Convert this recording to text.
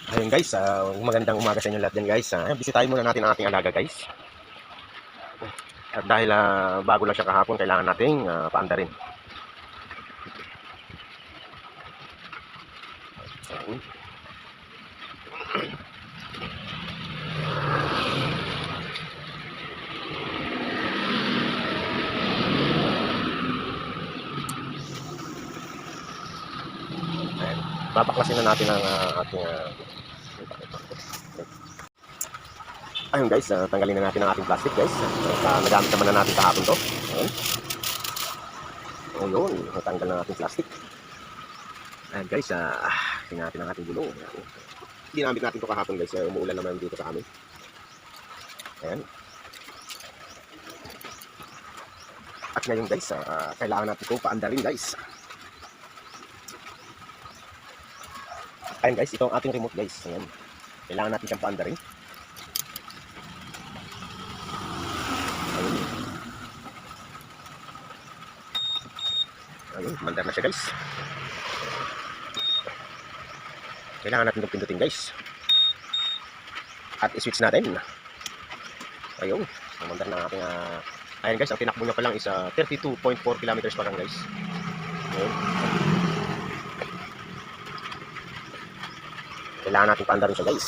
Ayun guys, magandang umaga sa inyo lahat dyan guys. Bisitahin muna natin ang ating alaga guys. At dahil bago lang siya kahapon, kailangan nating paandarin. Ayun. Ayun. Babaklasin na natin ang ating ayun guys, tanggalin na natin ang ating plastic guys. Nagamit naman na natin kahapon to. Ayun. Ayun, natanggal na natin plastic. Ayun guys, tingnan natin ang ating gulong. Ginamit natin to kahapon guys, umuulan naman dito sa amin. Ayan. At ngayon guys, kailangan natin itong paandarin guys. Ayun guys, ito ang ating remote guys. Ayan. Kailangan natin siyang paandarin. Ayun. Ayun, mandar na siya guys. Kailangan natin itong pindutin guys. At i-switch natin. Ayun, mandar na ang ating ayun guys, ang tinakbo niya pa lang is 32.4 kilometers pa lang guys. Ayun. Kailangan natin paandarin siya guys.